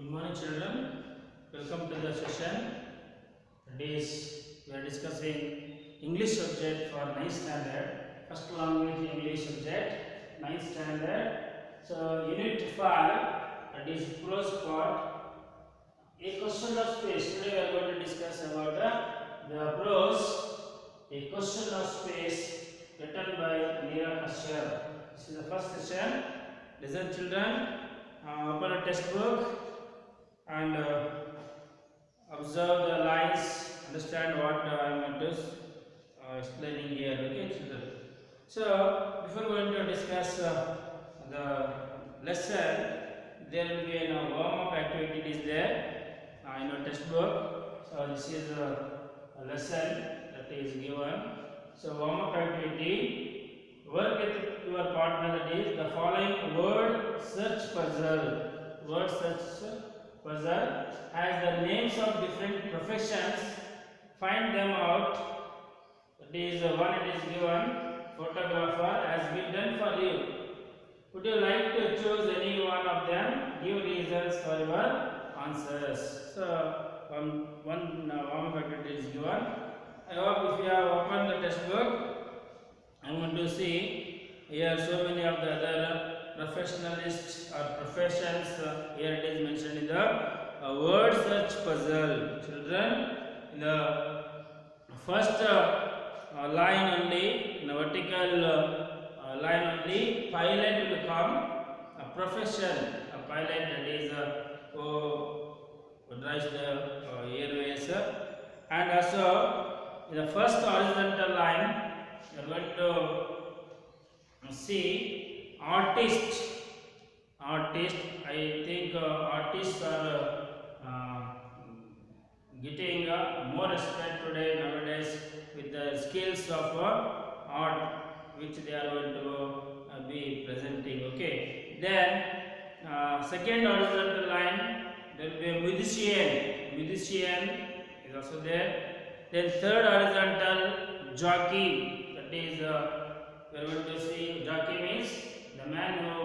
Good morning, children. Welcome to the session. Today we are discussing English subject for 9th standard. First language English subject, 9th standard. So Unit 5, that is prose part. A question of space. Today we are going to discuss about the prose. A question of space written by Neera Kashyap. This is the first session. Listen, children. Open a textbook and observe the lines, understand what I am explaining here. Okay, children. So before going to discuss the lesson, there will be a warm-up activity is there in a textbook. So this is a lesson that is given. So warm-up activity. Work with your partner, that is the following word search puzzle. Word search puzzle has the names of different professions. Find them out. That is one it is given. Photographer has been done for you. Would you like to choose any one of them? Give reasons for your answers. So one warm-up activity is given. I hope if you have opened the textbook, I want to see here so many of the other professionalists or professions. Here it is mentioned in the word search puzzle. Children, in the first line only, in the vertical line only, pilot will come. A profession, a pilot, that is who drives the airways. And also in the first horizontal line, we are going to see artist. Artist, I think artists are getting more respect today nowadays with the skills of art which they are going to be presenting. Okay. Then second horizontal line, there will be a musician. Musician is also there. Then third horizontal, jockey. Is we are going to see jockey means the man who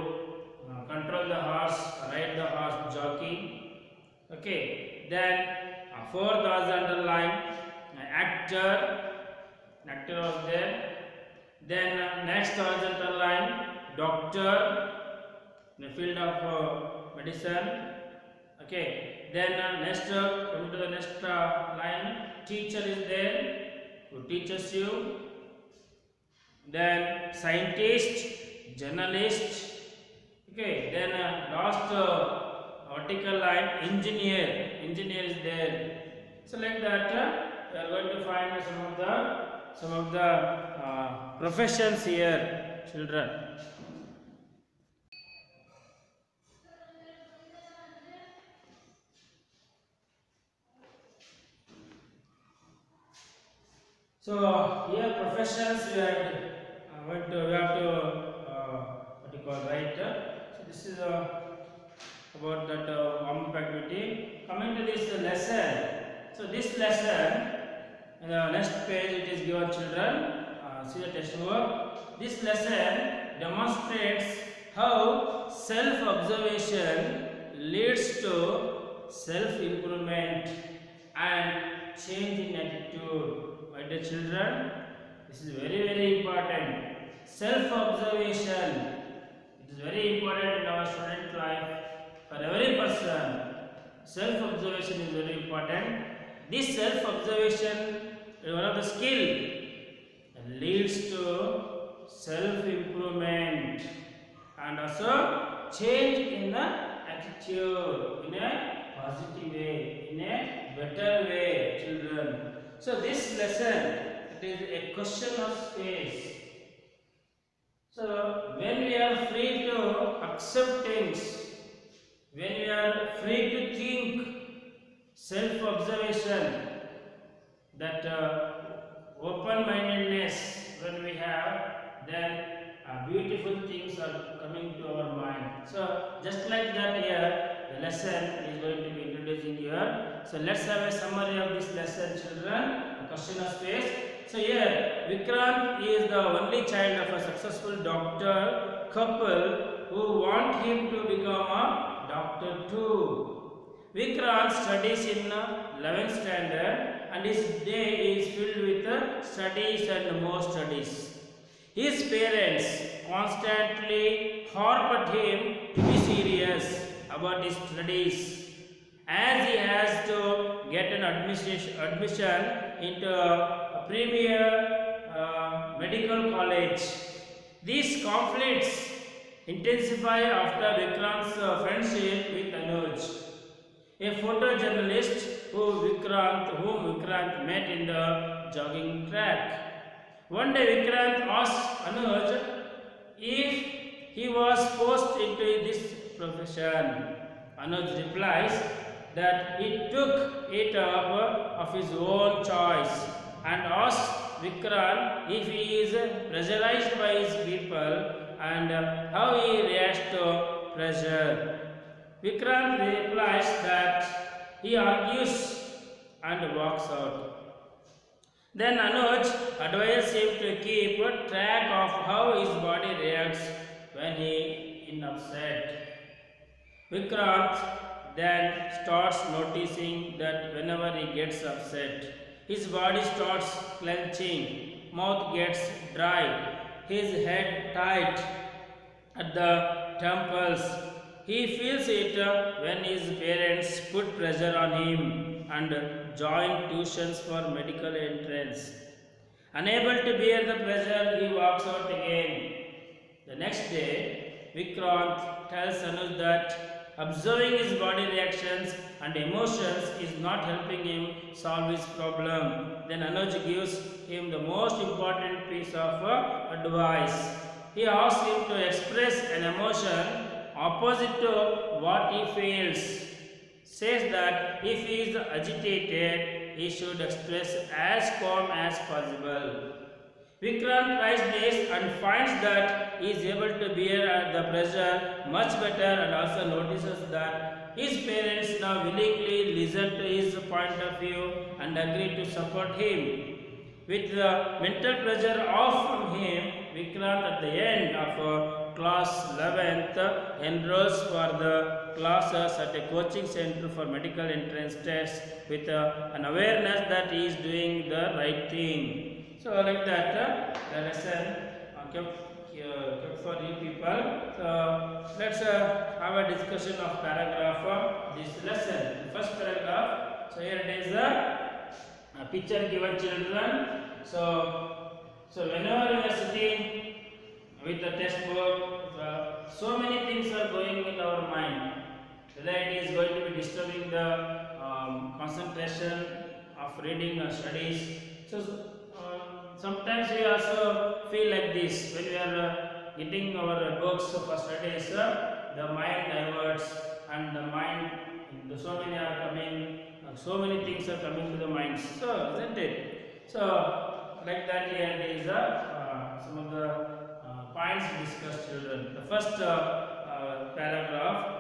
control the horse, ride the horse, jockey. Okay. Then fourth horizontal line, actor. Actor was there. Then next horizontal line, doctor in the field of medicine. Okay. Then next coming to the next line, teacher is there who teaches you. Then scientist, journalist. Okay. Then last vertical line, engineer. Engineer is there. So like that, we are going to find some of the professions here, children. So here professions we have to what you call write. So this is about that warm-up activity. Coming to this lesson. So this lesson, in the next page it is given, children. See the textbook. This lesson demonstrates how self-observation leads to self-improvement and change in attitude. My dear children, this is very, very important. Self-observation, it is very important in our student life. For every person, self-observation is very important. This self-observation is one of the skill that leads to self-improvement and also change in the attitude in a positive way, in a better way, children. So this lesson, it is a question of space. So when we are free to accept things, when we are free to think, self-observation, that open-mindedness when we have, then beautiful things are coming to our mind. So just like that here, the lesson is going to be introducing here. So let's have a summary of this lesson, children. A question of space. So here, Vikrant is the only child of a successful doctor couple who want him to become a doctor too. Vikrant studies in 11th standard and his day is filled with studies and more studies. His parents constantly harp at him to be serious about his studies as he has to get an admission into a premier medical college. These conflicts intensify after Vikrant's friendship with Anuj, a photojournalist whom Vikrant met in the jogging track. One day Vikrant asked Anuj if he was forced into this profession. Anuj replies that he took it up of his own choice and asks Vikrant if he is pressurized by his people and how he reacts to pressure. Vikrant replies that he argues and walks out. Then Anuj advises him to keep track of how his body reacts when he is upset. Vikrant then starts noticing that whenever he gets upset, his body starts clenching, mouth gets dry, his head tight at the temples. He feels it when his parents put pressure on him and join tuitions for medical entrance. Unable to bear the pressure, he walks out again. The next day, Vikrant tells Anuj that observing his body reactions and emotions is not helping him solve his problem. Then Anuj gives him the most important piece of advice. He asks him to express an emotion opposite to what he feels. Says that if he is agitated, he should express as calm as possible. Vikrant tries this and finds that he is able to bear the pressure much better and also notices that his parents now willingly listen to his point of view and agree to support him. With the mental pressure off from him, Vikrant at the end of class 11th enrolls for the classes at a coaching center for medical entrance tests with an awareness that he is doing the right thing. So like that, the lesson kept for you people. So let's have a discussion of paragraph of this lesson. The first paragraph. So here it is a picture given children. So whenever we are sitting with the textbook, so many things are going in our mind. Whether it is going to be disturbing the concentration of reading or studies. So sometimes we also feel like this when we are getting our books for studies. The mind diverts and the mind. So many are coming. So many things are coming to the mind. So isn't it? So like that here is some of the points discussed, children. The first paragraph.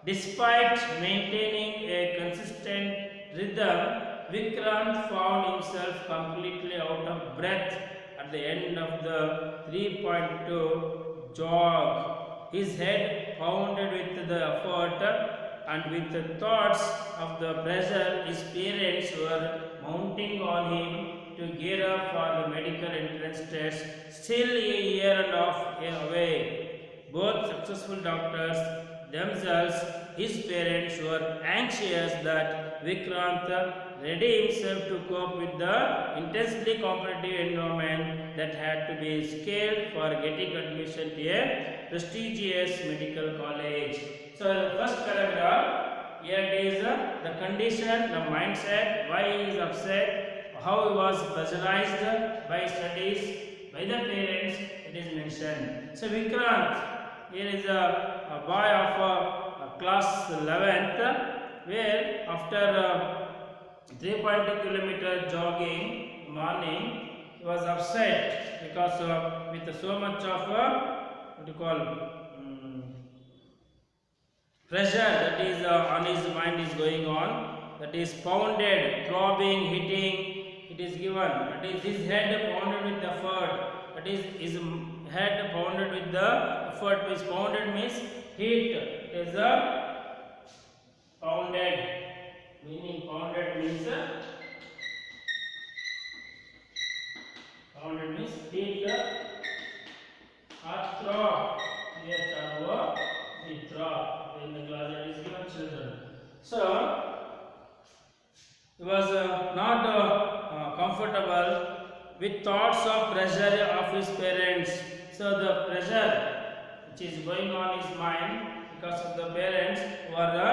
Despite maintaining a consistent rhythm, Vikrant found himself completely out of breath at the end of the 3.2 jog. His head pounded with the effort and with the thoughts of the pressure his parents were mounting on him to gear up for the medical entrance test, still a year and a half away. Both successful doctors themselves, his parents were anxious that Vikrant ready himself to cope with the intensely competitive environment that had to be scaled for getting admission to a prestigious medical college. So the first paragraph, here it is the condition, the mindset, why he is upset, how he was pressurized by studies, by the parents, it is mentioned. So Vikrant, here is a boy of class 11th, where after 3.2 kilometer jogging morning, he was upset because with so much of what you call pressure that is on his mind is going on, that is pounded, throbbing, hitting, it is given, that is his head pounded with the effort, that is his head pounded with the effort, means pounded means hit, is a pounded. Meaning pounded means beat or throw. T-H-R-O, the throw in the class that is given children. So he was not comfortable with thoughts of pressure of his parents. So the pressure which is going on his mind because of the parents who are the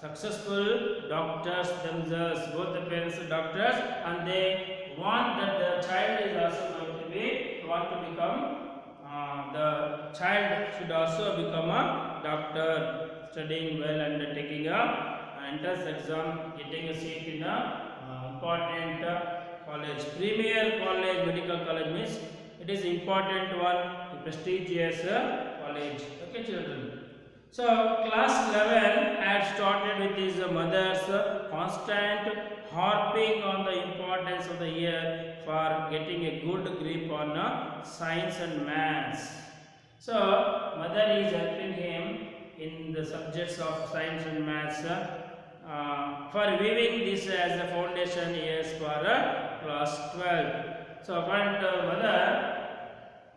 successful doctors themselves. Both the parents are doctors, and they want that the child is also going to be want to become. The child should also become a doctor, studying well and taking a entrance exam, getting a seat in a important college. Premier college, medical college means it is important one, a prestigious college. Okay, children. So class 11 had started with his mother's constant harping on the importance of the year for getting a good grip on science and maths. So mother is helping him in the subjects of science and maths for viewing this as the foundation years for class 12. So according to mother,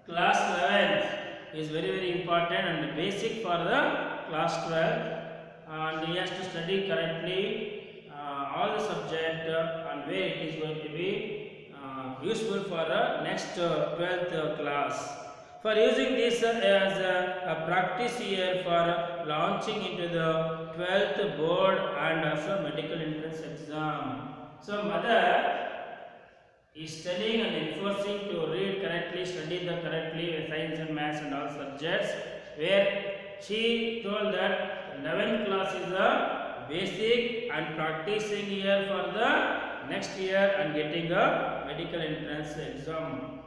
class 11th is very important and basic for the class 12, and he has to study correctly all the subject and where it is going to be useful for next 12th class. For using this as a practice year for launching into the 12th board and also medical entrance exam. So mother is studying and enforcing to read correctly, study the correctly science and maths and all subjects, where she told that 11th class is a basic and practicing year for the next year and getting a medical entrance exam.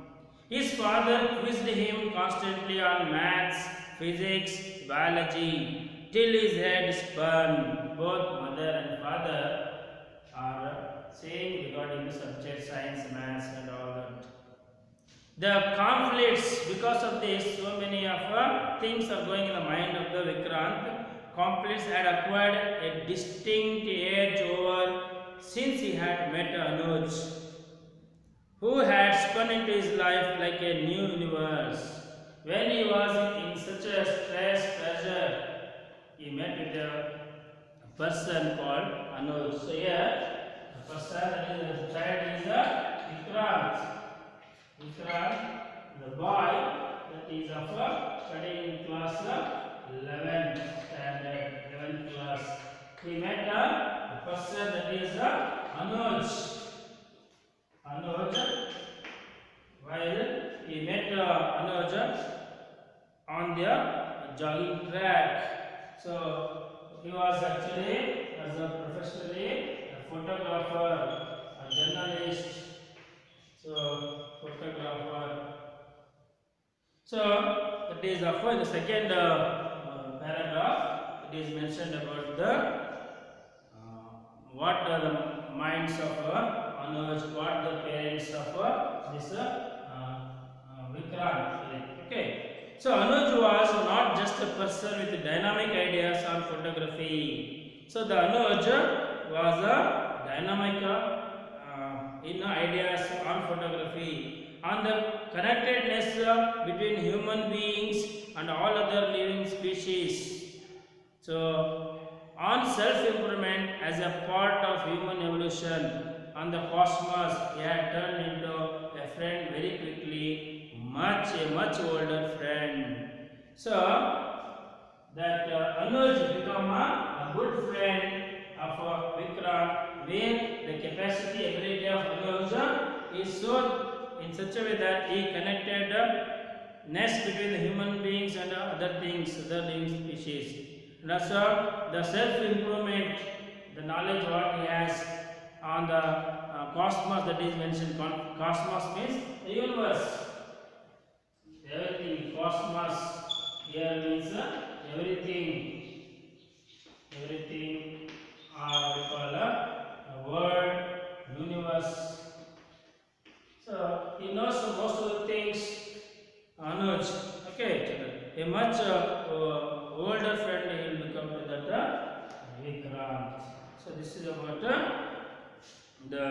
His father quizzed him constantly on maths, physics, biology, till his head spun. Both mother and father are saying regarding the subject science, maths, and all that. The conflicts, because of this, so many of things are going in the mind of the Vikrant. Conflicts had acquired a distinct edge over since he had met Anuj, who had spun into his life like a new universe. When he was in such a stress, pressure, he met with a person called Anuj. So here, the person that is the child is Vikrant. Vikrant, the boy that is of studying in class 11th standard, 11th class. He met a person that is Anuj. While he met Anuj on the jogging track. So he was actually as a professionally a photographer, a journalist. So photographer. So that is in the second paragraph. It is mentioned about the what are the minds of Anuj, what the parents of this Vikrant like. Okay. So Anuj was not just a person with dynamic ideas on photography. So the Anuj was a dynamic in ideas on photography, on the connectedness between human beings and all other living species. So on self-improvement as a part of human evolution, on the cosmos, he had turned into a friend very quickly, a much older friend. So that Anuj become a good friend of Vikrant, where the capacity, ability of Anuj is so in such a way that he connected nest between the human beings and other things, other living species. And also the self-improvement, the knowledge what he has on the cosmos that is mentioned. Cosmos means the universe. Everything, cosmos here means everything, we call a world, universe. So he knows most of the things, Anuj. Okay, a much older friend he will become to that Vikrant. So this this is about the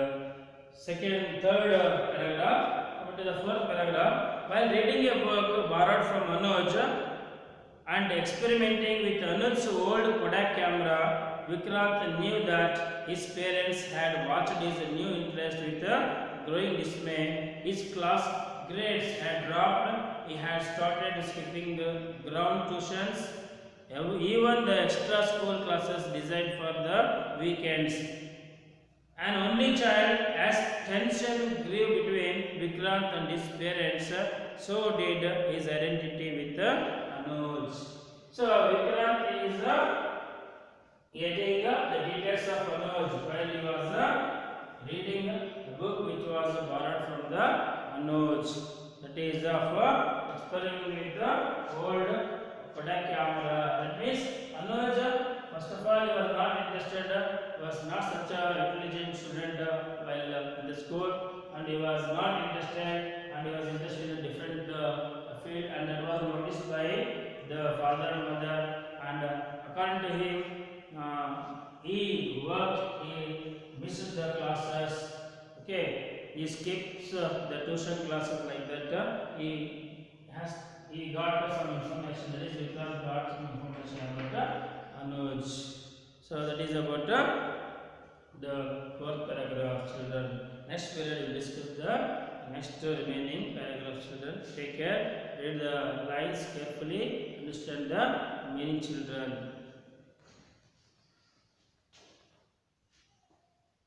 third paragraph. Coming to the fourth paragraph, while reading a book borrowed from Anuj and experimenting with Anuj's old Kodak camera, Vikrant knew that his parents had watched his new interest with growing dismay. His class grades had dropped. He had started skipping ground tuitions, even the extra school classes designed for the weekends. An only child, as tension grew between Vikrant and his parents, so did his identity with Anuj. So Vikrant is getting the details of Anuj while he was reading the book which was borrowed from the Anuj. That is of experimenting with the old Kodak camera. That means Anuj, first of all, he was not interested, was not such a intelligent student while in the school, and he was not interested, and he was interested in a different field, and that was noticed by the father and mother. And according to him, he worked, he missed the classes. Okay, he skips the tuition classes like that. He got some information. That is, Vikrant got some information about Anuj. So that is about the fourth paragraph, children. Next period we will discuss the next remaining paragraph, children. Take care. Read the lines carefully. Understand the meaning, children.